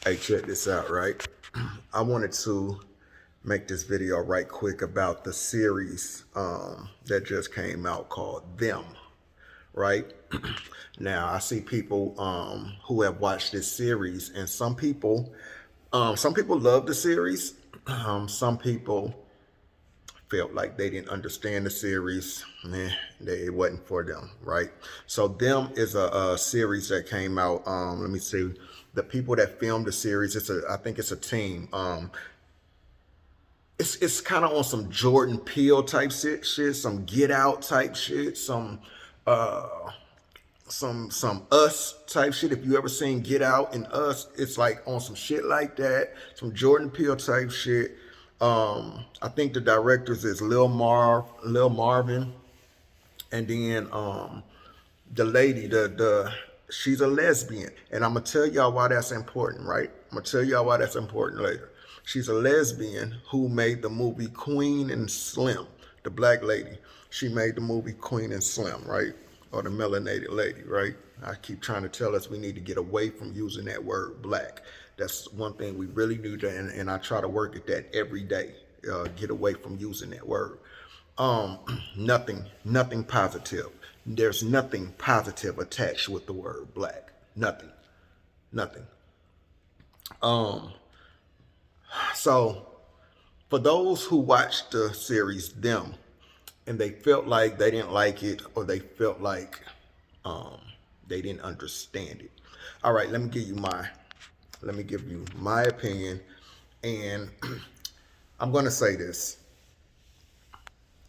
Hey, check this out, right? I wanted to make this video right quick about the series that just came out called Them, right? Now, I see people who have watched this series, and some people love the series. Some people felt like they didn't understand the series. It wasn't for them, right? So Them is a series that came out. Let me see. The people that filmed the series, I think it's a team. It's kind of on some Jordan Peele type shit, some Get Out type shit, uh some Us type shit. If you ever seen Get Out and Us, it's like on some shit like that, some Jordan Peele type shit. I think the directors is Lil Marvin, and then the lady, the she's a lesbian, and I'm gonna tell y'all why that's important, right? I'm gonna tell y'all why that's important later. She's a lesbian who made the movie Queen and Slim, the black lady. She made the movie Queen and Slim, right? Or the melanated lady, right? I keep trying to tell us we need to get away from using that word black. That's one thing we really need to, and I try to work at that every day. Get away from using that word. Nothing positive. There's nothing positive attached with the word black. Nothing. Um, so for those who watched the series Them and they felt like they didn't like it or they felt like um, they didn't understand it. All right, let me give you my opinion, and I'm gonna say this: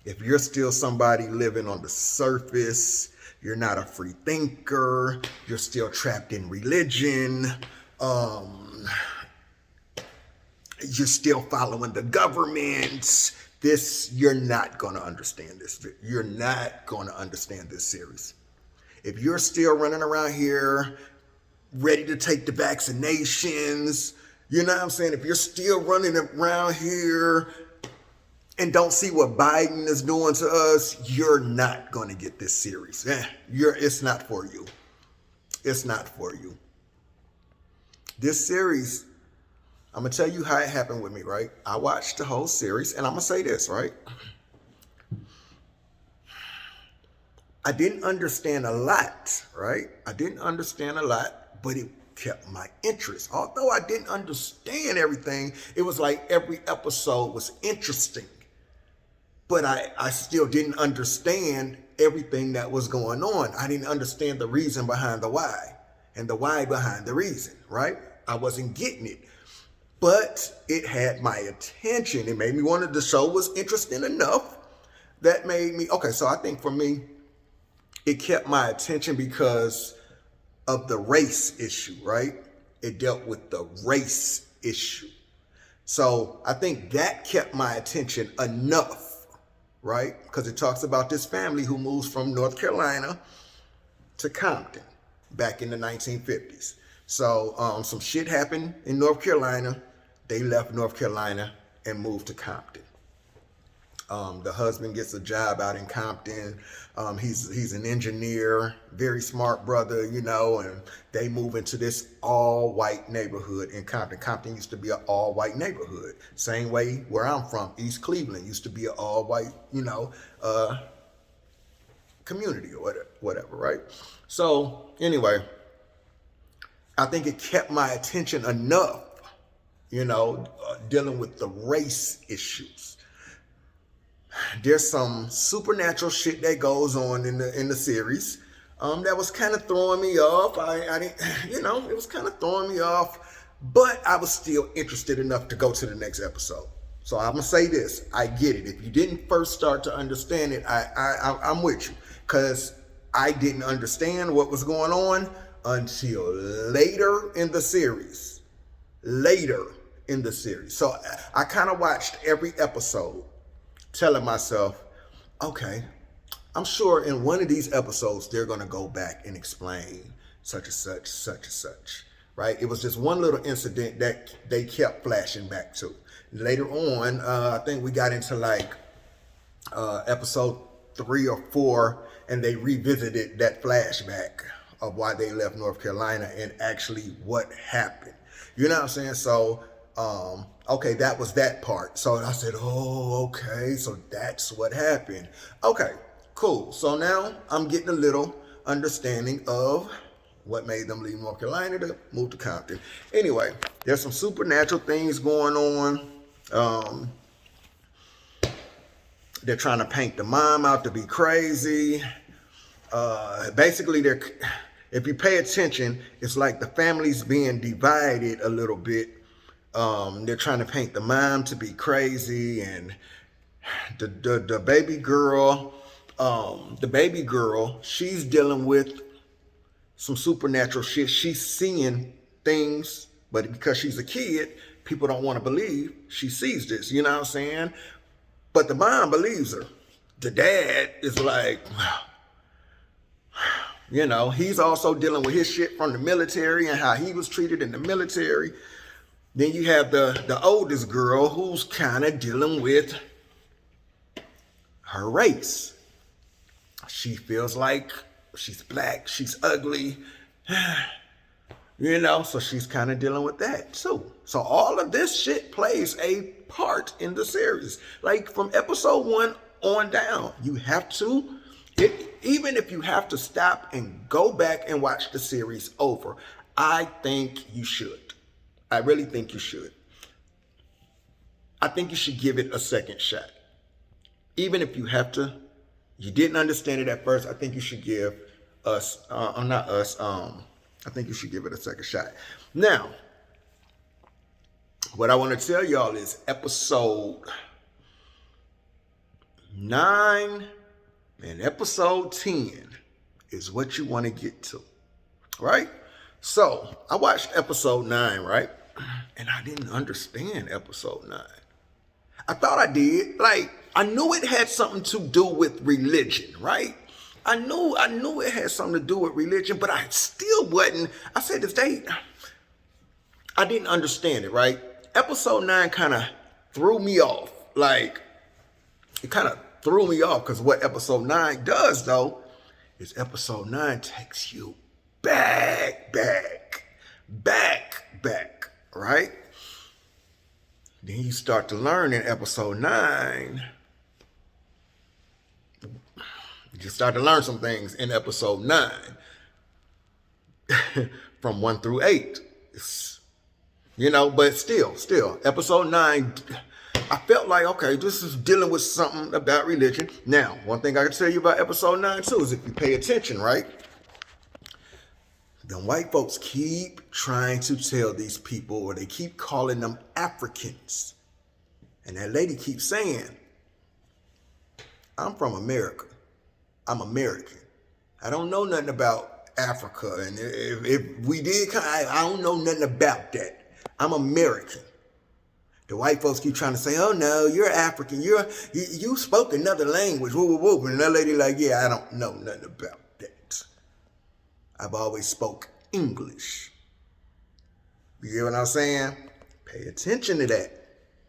if you're still somebody living on the surface, you're not a free thinker, you're still trapped in religion, um, you're still following the government, you're not going to understand this. You're not going to understand this series. If you're still running around here ready to take the vaccinations, you know what I'm saying? If you're still running around here and don't see what Biden is doing to us, you're not going to get this series. It's not for you. It's not for you. This series, I'm going to tell you how it happened with me, right? I watched the whole series, and I'm going to say this, right? I didn't understand a lot, right? I didn't understand a lot, but it kept my interest. Although I didn't understand everything, it was like every episode was interesting. But I still didn't understand everything that was going on. I didn't understand the reason behind the why and the why behind the reason, right? I wasn't getting it. But it had my attention. It made me want to, the show was interesting enough that made me, okay, so I think for me, it kept my attention because of the race issue, right? It dealt with the race issue. So I think that kept my attention enough, right? Because it talks about this family who moves from North Carolina to Compton back in the 1950s. So some shit happened in North Carolina. They left North Carolina and moved to Compton. The husband gets a job out in Compton. He's an engineer, very smart brother, you know, and they move into this all-white neighborhood in Compton. Compton used to be an all-white neighborhood. Same way where I'm from, East Cleveland used to be an all-white, community or whatever, right? So anyway, I think it kept my attention enough, dealing with the race issues. There's some supernatural shit that goes on in the series that was kind of throwing me off. I didn't, it was kind of throwing me off, but I was still interested enough to go to the next episode. So I'm gonna say this: I get it. If you didn't first start to understand it, I'm with you, because I didn't understand what was going on until later in the series. Later in the series, so I kind of watched every episode telling myself, okay, I'm sure in one of these episodes, they're going to go back and explain such and such, right? It was just one little incident that they kept flashing back to. Later on, I think we got into like episode 3 or 4, and they revisited that flashback of why they left North Carolina and actually what happened. You know what I'm saying? So, okay, that was that part. So I said, oh, okay, so that's what happened. Okay, cool. So now I'm getting a little understanding of what made them leave North Carolina to move to Compton. Anyway, there's some supernatural things going on. They're trying to paint the mom out to be crazy. Basically, if you pay attention, it's like the family's being divided a little bit. They're trying to paint the mom to be crazy, and the baby girl, she's dealing with some supernatural shit. She's seeing things, but because she's a kid, people don't want to believe she sees this. You know what I'm saying? But the mom believes her. The dad is like, you know, he's also dealing with his shit from the military and how he was treated in the military. Then you have the oldest girl who's kind of dealing with her race. She feels like she's black, she's ugly, you know, so she's kind of dealing with that too. So all of this shit plays a part in the series. Like from episode 1 on down, you have to, even if you have to stop and go back and watch the series over, I think you should. I really think you should. I think you should give it a second shot. Even if you have to, you didn't understand it at first, I think you should give us, not us, I think you should give it a second shot. Now, what I want to tell y'all is episode 9 and episode 10 is what you want to get to, right? So, I watched episode 9, right? And I didn't understand episode 9. I thought I did. Like, I knew it had something to do with religion, right? I knew it had something to do with religion, but I still wasn't. I said, I didn't understand it, right? Episode 9 kind of threw me off. Like, it kind of threw me off because what episode 9 does, though, is episode 9 takes you back, right? Then you start to learn in episode 9. You start to learn some things in episode 9 from 1 through 8. You know, but still, episode 9, I felt like, okay, this is dealing with something about religion. Now, one thing I can tell you about episode 9 too is if you pay attention, right? The white folks keep trying to tell these people, or they keep calling them Africans. And that lady keeps saying, I'm from America. I'm American. I don't know nothing about Africa. And if we did, I don't know nothing about that. I'm American. The white folks keep trying to say, oh no, you're African. You spoke another language. Woo, woo, woo. And that lady like, yeah, I don't know nothing about that. I've always spoke English. You get what I'm saying? Pay attention to that.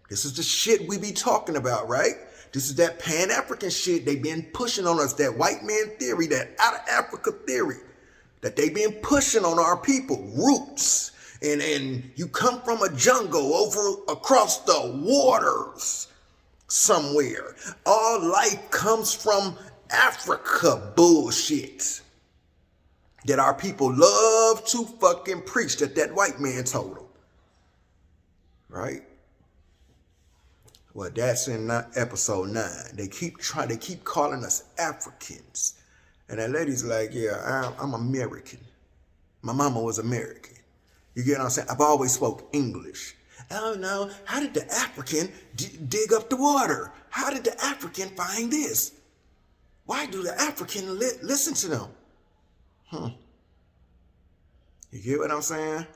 This is the shit we be talking about, right? This is that Pan-African shit they been pushing on us, that white man theory, that out of Africa theory, that they been pushing on our people, roots. And you come from a jungle over across the waters somewhere. All life comes from Africa bullshit that our people love to fucking preach that white man told them, right? Well, that's in episode 9. They keep calling us Africans. And that lady's like, yeah, I'm American. My mama was American. You get what I'm saying? I've always spoke English. Oh no, how did the African dig up the water? How did the African find this? Why do the African listen to them? You get what I'm saying?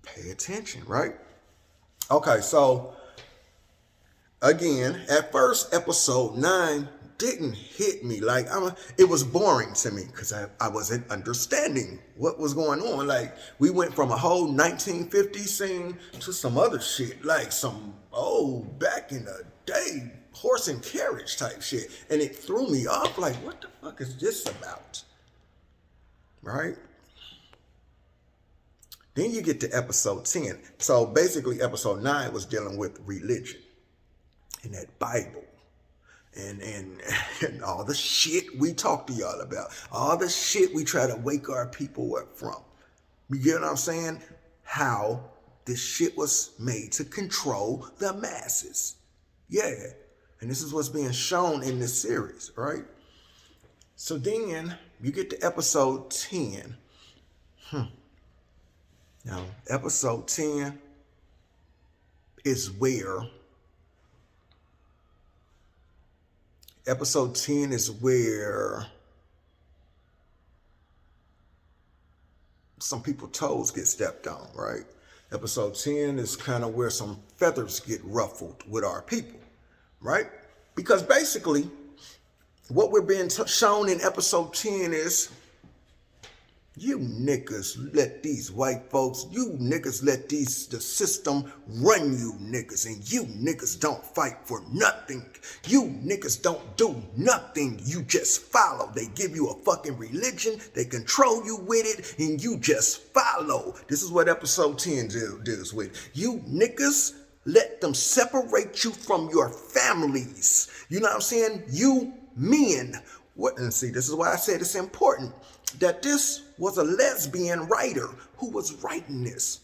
Pay attention, right? Okay, so again, at first, episode 9 didn't hit me. Like, it was boring to me because I wasn't understanding what was going on. Like, we went from a whole 1950s scene to some other shit, like some back in the day, horse and carriage type shit. And it threw me off. Like, what the fuck is this about? Right? Then you get to episode 10. So basically, episode 9 was dealing with religion and that Bible. And all the shit we talk to y'all about. All the shit we try to wake our people up from. You get what I'm saying? How this shit was made to control the masses. Yeah. And this is what's being shown in this series, right? So then you get to episode 10. Now, episode 10 is where some people's toes get stepped on, right? Episode 10 is kind of where some feathers get ruffled with our people, right? Because basically, what we're being shown in episode 10 is, you niggas let these white folks, you niggas let the system run you niggas, and you niggas don't fight for nothing. You niggas don't do nothing. You just follow. They give you a fucking religion, they control you with it, and you just follow. This is what episode 10 deals with. You niggas let them separate you from your families. You know what I'm saying? You men. And see, this is why I said it's important that this was a lesbian writer who was writing this.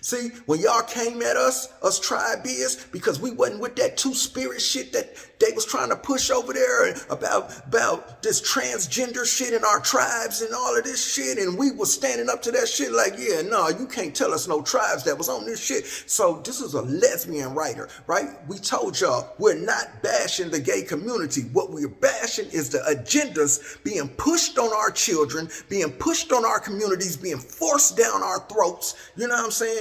See, when y'all came at us tribe is, because we wasn't with that two-spirit shit that they was trying to push over there about this transgender shit in our tribes and all of this shit, and we was standing up to that shit like, yeah, no, you can't tell us no tribes that was on this shit. So this is a lesbian writer, right? We told y'all we're not bashing the gay community. What we're bashing is the agendas being pushed on our children, being pushed on our communities, being forced down our throats, you know what I'm saying?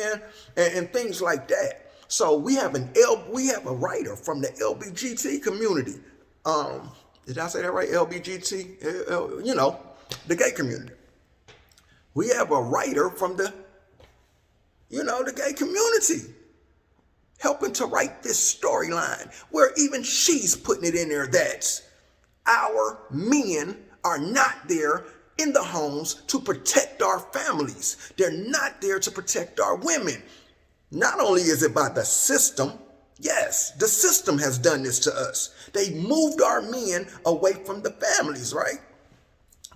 And things like that. So we have a writer from the LBGT community. Did I say that right? LBGT, you know, the gay community. We have a writer from the gay community helping to write this storyline where even she's putting it in there that our men are not there in the homes to protect our families. They're not there to protect our women. Not only is it by the system, yes, the system has done this to us. They moved our men away from the families, right?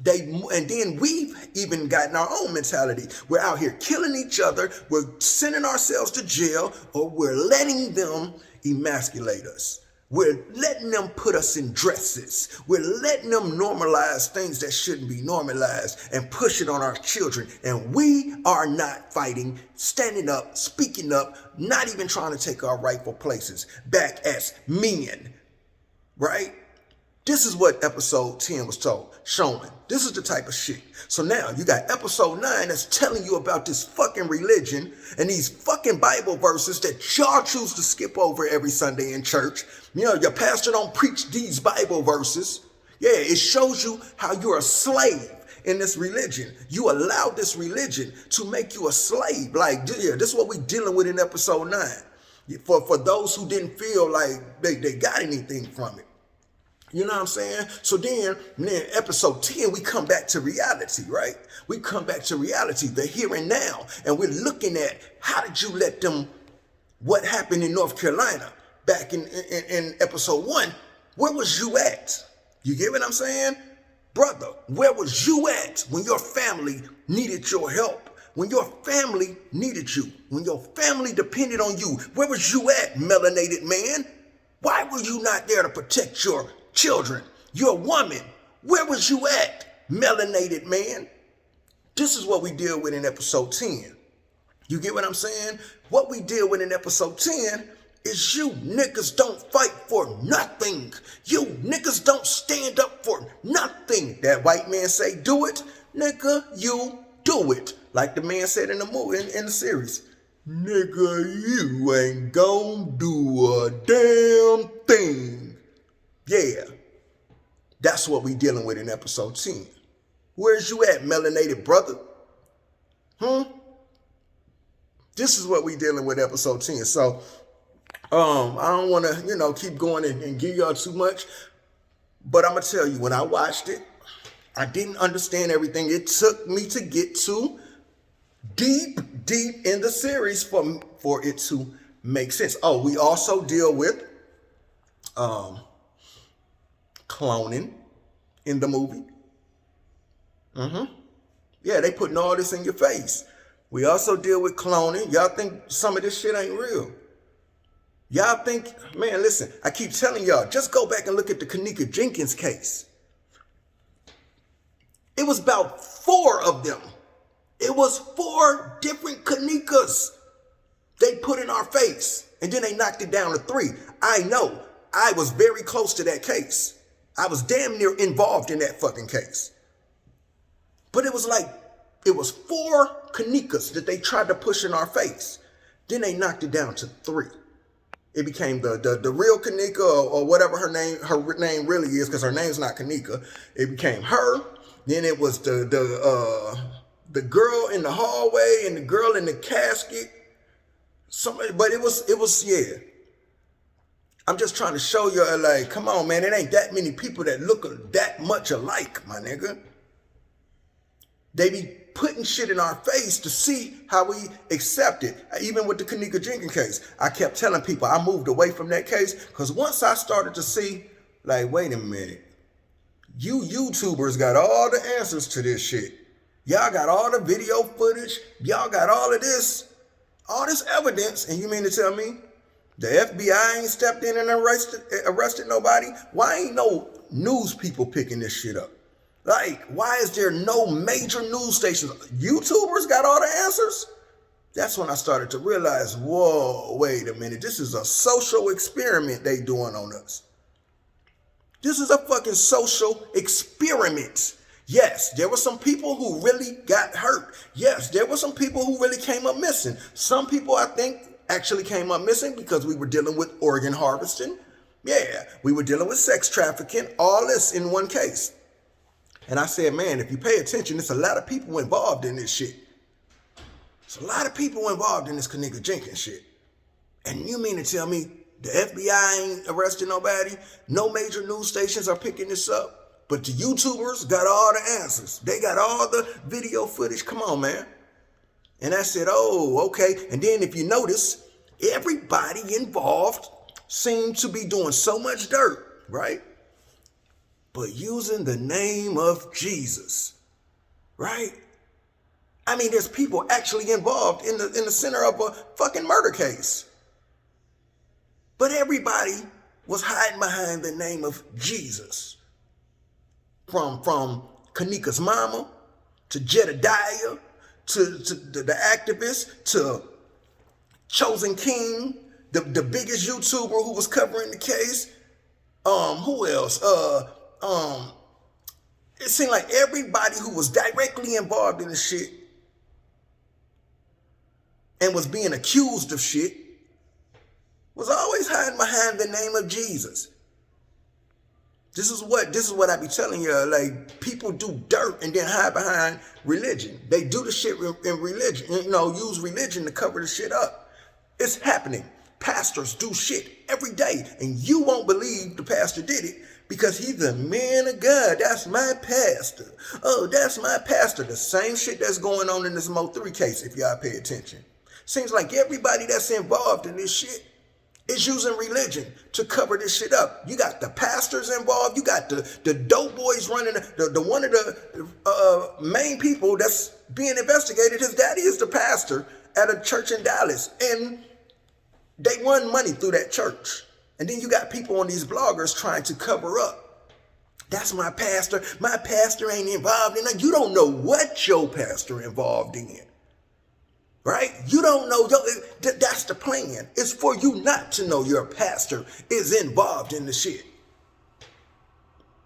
And then we've even gotten our own mentality. We're out here killing each other. We're sending ourselves to jail, or we're letting them emasculate us. We're letting them put us in dresses. We're letting them normalize things that shouldn't be normalized and push it on our children. And we are not fighting, standing up, speaking up, not even trying to take our rightful places back as men, right? This is what episode 10 was showing. This is the type of shit. So now you got episode 9 that's telling you about this fucking religion and these fucking Bible verses that y'all choose to skip over every Sunday in church. You know, your pastor don't preach these Bible verses. Yeah, it shows you how you're a slave in this religion. You allowed this religion to make you a slave. Like, yeah, this is what we're dealing with in episode 9. For those who didn't feel like they got anything from it. You know what I'm saying? So then episode 10, we come back to reality, right? We come back to reality, the here and now. And we're looking at how did you let them, what happened in North Carolina back in episode 1? Where was you at? You get what I'm saying? Brother, where was you at when your family needed your help? When your family needed you? When your family depended on you? Where was you at, melanated man? Why were you not there to protect your children? You're a woman. Where was you at, melanated man? This is what we deal with in episode 10. You get what I'm saying? What we deal with in episode 10 is you niggas don't fight for nothing. You niggas don't stand up for nothing. That white man say, do it. Nigga, you do it. Like the man said in the movie, in the series. Nigga, you ain't gonna do a damn thing. Yeah, that's what we dealing with in episode 10. Where's you at, melanated brother? This is what we dealing with episode 10. So, I don't want to, keep going and give y'all too much. But I'm going to tell you, when I watched it, I didn't understand everything it took me to get to deep in the series for it to make sense. Oh, we also deal with cloning in the movie. Yeah, they putting all this in your face. We also deal with cloning. Y'all think some of this shit ain't real. Y'all think, man, listen, I keep telling y'all, just go back and look at the Kanika Jenkins case. It was about 4 of them. It was 4 different Kanikas they put in our face. And then they knocked it down to 3. I know. I was very close to that case. I was damn near involved in that fucking case. But it was 4 Kanikas that they tried to push in our face. Then they knocked it down to 3. It became the real Kanika or whatever her name really is, because her name's not Kanika. It became her. Then it was the girl in the hallway and the girl in the casket. But it was yeah. I'm just trying to show you, like, come on, man, it ain't that many people that look that much alike, my nigga. They be putting shit in our face to see how we accept it. Even with the Kanika Jenkins case, I kept telling people I moved away from that case because once I started to see, like, wait a minute, you YouTubers got all the answers to this shit. Y'all got all the video footage. Y'all got all of this evidence, and you mean to tell me the FBI ain't stepped in and arrested nobody? Why ain't no news people picking this shit up? Like, why is there no major news stations? YouTubers got all the answers? That's when I started to realize, whoa, wait a minute. This is a social experiment they doing on us. This is a fucking social experiment. Yes, there were some people who really got hurt. Yes, there were some people who really came up missing. Some people, I think, actually came up missing because we were dealing with organ harvesting. Yeah, we were dealing with sex trafficking, all this in one case. And I said, man, if you pay attention, there's a lot of people involved in this shit. There's a lot of people involved in this Kanika Jenkins shit. And you mean to tell me the FBI ain't arresting nobody? No major news stations are picking this up? But the YouTubers got all the answers. They got all the video footage. Come on, man. And I said, oh, okay. And then if you notice, everybody involved seemed to be doing so much dirt, right? But using the name of Jesus, right? I mean, there's people actually involved in the center of a fucking murder case. But everybody was hiding behind the name of Jesus. From Kanika's mama to Jedediah to the activist to Chosen King, the biggest YouTuber who was covering the case. Who else? It seemed like everybody who was directly involved in the shit and was being accused of shit was always hiding behind the name of Jesus. This is what I be telling you. Like, people do dirt and then hide behind religion. They do the shit in religion, use religion to cover the shit up. It's happening. Pastors do shit every day, and you won't believe the pastor did it because he's a man of God. That's my pastor. Oh, that's my pastor. The same shit that's going on in this Mo3 case, if y'all pay attention. Seems like everybody that's involved in this shit is using religion to cover this shit up. You got the pastors involved. You got the dope boys running, the one of the main people that's being investigated. His daddy is the pastor at a church in Dallas, and they run money through that church. And then you got people on these bloggers trying to cover up. That's my pastor. My pastor ain't involved in it. You don't know what your pastor involved in. Right? You don't know. That's the plan. It's for you not to know your pastor is involved in the shit.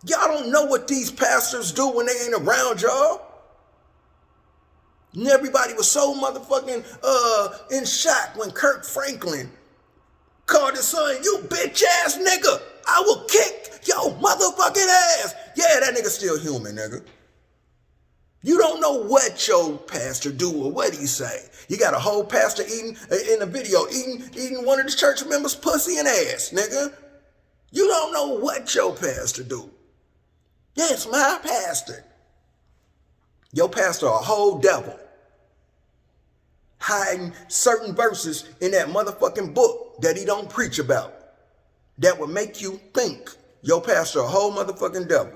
Y'all don't know what these pastors do when they ain't around y'all. And everybody was so motherfucking in shock when Kirk Franklin called his son, you bitch ass nigga. I will kick your motherfucking ass. Yeah, that nigga still human, nigga. You don't know what your pastor do or what he say. You got a whole pastor eating in a video, eating one of the church members' pussy and ass, nigga. You don't know what your pastor do. Yeah, it's my pastor. Your pastor a whole devil. hiding certain verses in that motherfucking book that he don't preach about that would make you think your pastor a whole motherfucking devil.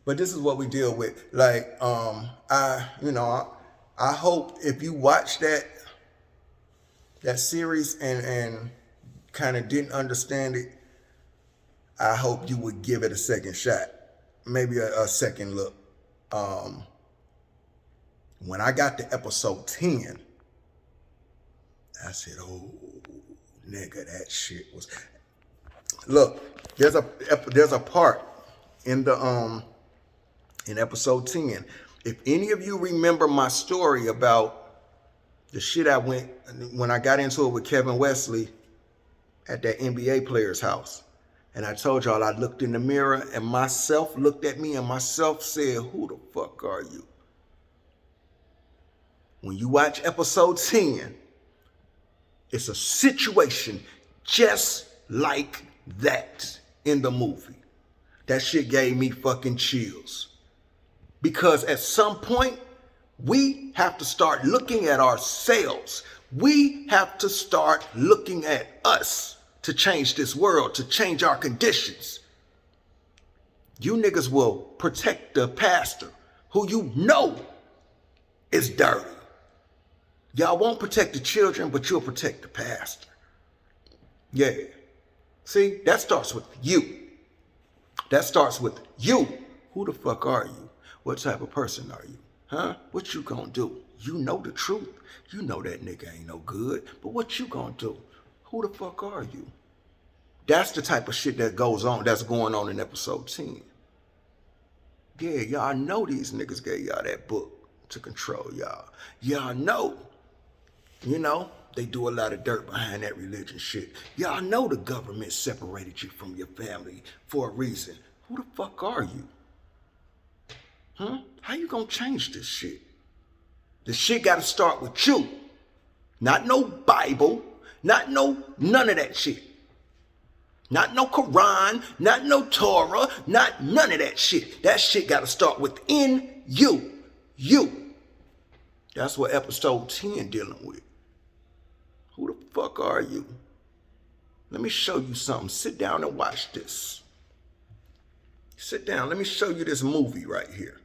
But this is what we deal with. Like, I hope if you watch that series and kind of didn't understand it, I hope you would give it a second shot, maybe a second look. When I got to episode 10, I said, "Oh, nigga, that shit was." Look, there's a part in the in episode 10. If any of you remember my story about the shit I went when I got into it with Kevin Wesley at that NBA player's house, and I told y'all I looked in the mirror and myself looked at me and myself said, "Who the fuck are you?" When you watch episode 10, it's a situation just like that in the movie. That shit gave me fucking chills. Because at some point, we have to start looking at ourselves. We have to start looking at us to change this world, to change our conditions. You niggas will protect the pastor who you know is dirty. Y'all won't protect the children, but you'll protect the pastor. Yeah. See, that starts with you. That starts with you. Who the fuck are you? What type of person are you? Huh? What you gonna do? You know the truth. You know that nigga ain't no good, but what you gonna do? Who the fuck are you? That's the type of shit that's going on in episode 10. Yeah, y'all know these niggas gave y'all that book to control y'all. Y'all know. They do a lot of dirt behind that religion shit. Y'all know the government separated you from your family for a reason. Who the fuck are you? Huh? How you gonna change this shit? The shit gotta start with you. Not no Bible, none of that shit. Not no Quran, not no Torah, not none of that shit. That shit gotta start within you. You. That's what episode 10 dealing with. Who the fuck are you? Let me show you something. Sit down and watch this. Sit down. Let me show you this movie right here.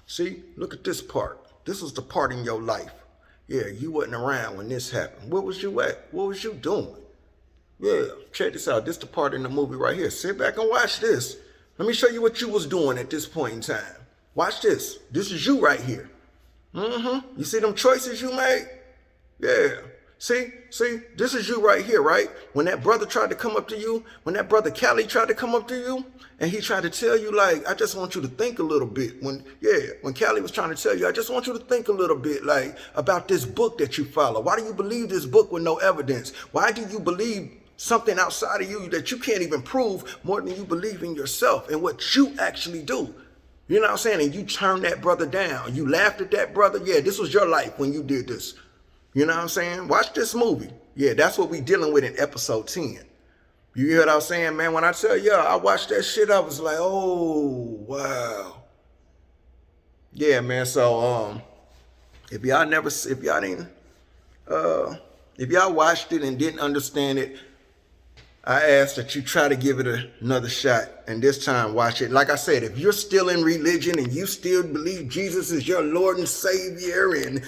See? Look at this part. This was the part in your life. Yeah, you wasn't around when this happened. Where was you at? What was you doing? Yeah, check this out. This is the part in the movie right here. Sit back and watch this. Let me show you what you was doing at this point in time. Watch this. This is you right here. You see them choices you made? Yeah. See, this is you right here, right? When that brother tried to come up to you, when that brother Cali tried to come up to you, and he tried to tell you, like, I just want you to think a little bit. When Cali was trying to tell you, I just want you to think a little bit, like, about this book that you follow. Why do you believe this book with no evidence? Why do you believe something outside of you that you can't even prove more than you believe in yourself and what you actually do? You know what I'm saying? And you turned that brother down. You laughed at that brother. Yeah, this was your life when you did this. You know what I'm saying? Watch this movie. Yeah, that's what we dealing with in episode 10. You hear what I'm saying, man? When I tell y'all, I watched that shit, I was like, oh, wow. Yeah, man. So, if y'all watched it and didn't understand it, I ask that you try to give it another shot, and this time watch it. Like I said, if you're still in religion and you still believe Jesus is your Lord and Savior, and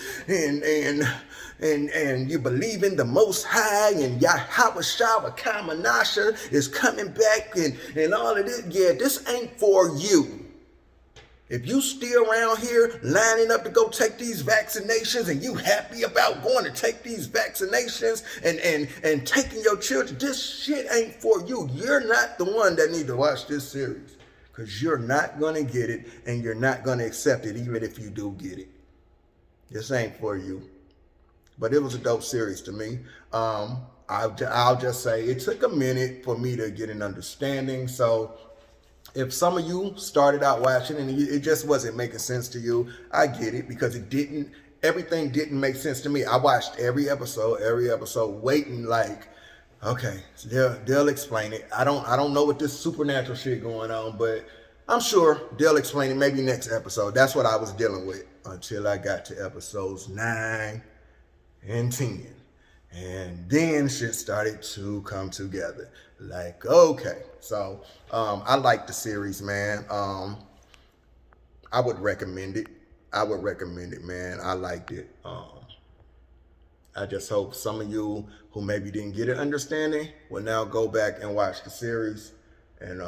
you believe in the Most High, and Yahweh Shah Kamanasha is coming back, and all of this, yeah, this ain't for you. If you still around here lining up to go take these vaccinations and you happy about going to take these vaccinations and taking your children, this shit ain't for you. You're not the one that need to watch this series, because you're not going to get it and you're not going to accept it even if you do get it. This ain't for you. But it was a dope series to me. I'll just say it took a minute for me to get an understanding. So if some of you started out watching and it just wasn't making sense to you, I get it, because everything didn't make sense to me. I watched every episode waiting like, okay, they'll explain it. I don't know what this supernatural shit going on, but I'm sure they'll explain it maybe next episode. That's what I was dealing with until I got to episodes 9 and 10. And then shit started to come together. Like, okay. So I like the series, man. I would recommend it. I would recommend it, man. I liked it. I just hope some of you who maybe didn't get an understanding will now go back and watch the series and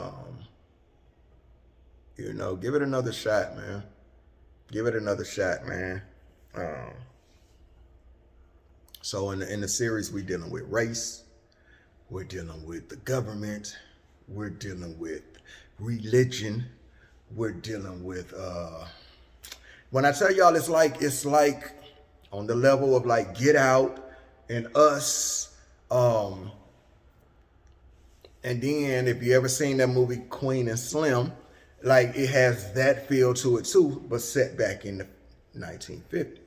give it another shot, man. Give it another shot, man. So in the series, we're dealing with race, we're dealing with the government, we're dealing with religion, we're dealing with when I tell y'all it's like on the level of like Get Out and Us. And then if you ever seen that movie Queen and Slim, like it has that feel to it too, but set back in the 1950s.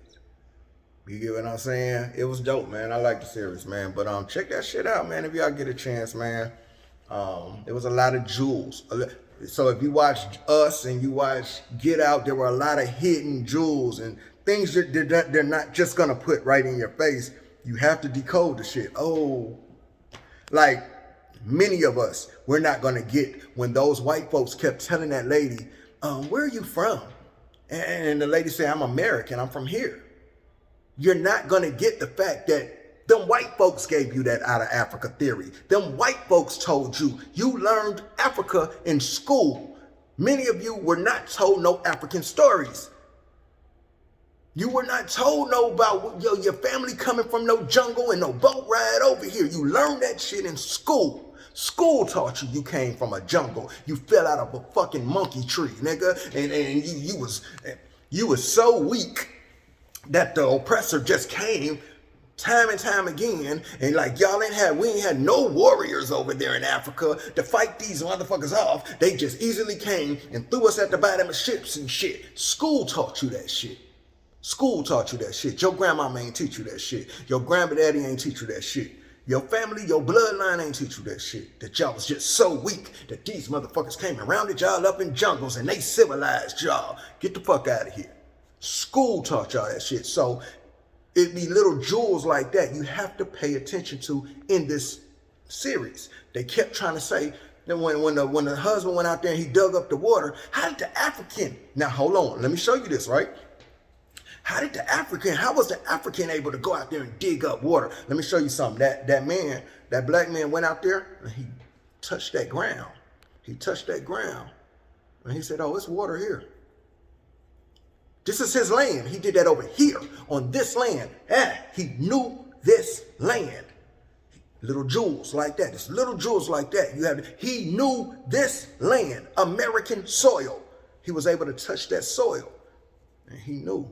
You get what I'm saying? It was dope, man. I like the series, man. But check that shit out, man, if y'all get a chance, man. There was a lot of jewels. So if you watch Us and you watch Get Out, there were a lot of hidden jewels and things that they're not just gonna put right in your face. You have to decode the shit. Oh, like many of us, we're not gonna get when those white folks kept telling that lady, where are you from? And the lady said, I'm American, I'm from here. You're not gonna get the fact that them white folks gave you that out of Africa theory. Them white folks told you. You learned Africa in school. Many of you were not told no African stories. You were not told no about your family coming from no jungle and no boat ride over here. You learned that shit in school. School taught you came from a jungle. You fell out of a fucking monkey tree, nigga. And you was so weak that the oppressor just came time and time again, and like we ain't had no warriors over there in Africa to fight these motherfuckers off. They just easily came and threw us at the bottom of ships and shit. School taught you that shit. School taught you that shit. Your grandmama ain't teach you that shit. Your granddaddy ain't teach you that shit. Your family, your bloodline ain't teach you that shit. That y'all was just so weak that these motherfuckers came and rounded y'all up in jungles and they civilized y'all. Get the fuck out of here. School taught y'all that shit. So it be little jewels like that you have to pay attention to in this series. They kept trying to say that when the husband went out there and he dug up the water, how did the African, now hold on, let me show you this, right? How was the African able to go out there and dig up water? Let me show you something. That black man went out there and he touched that ground. He touched that ground and he said, oh, it's water here. This is his land. He did that over here on this land. He knew this land. Little jewels like that. It's little jewels like that. He knew this land, American soil. He was able to touch that soil. And he knew,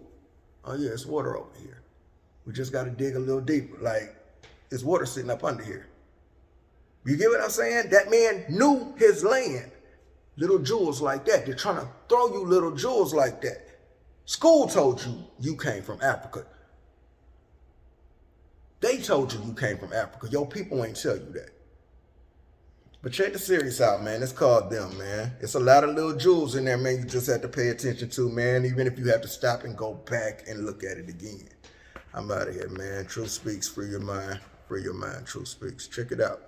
oh yeah, it's water over here. We just got to dig a little deeper. Like, it's water sitting up under here. You get what I'm saying? That man knew his land. Little jewels like that. They're trying to throw you little jewels like that. School told you came from Africa. They told you came from Africa. Your people ain't tell you that. But check the series out, man. It's called Them, man. It's a lot of little jewels in there, man. You just have to pay attention to, man. Even if you have to stop and go back and look at it again. I'm out of here, man. Truth speaks, free your mind. Free your mind. Truth speaks. Check it out.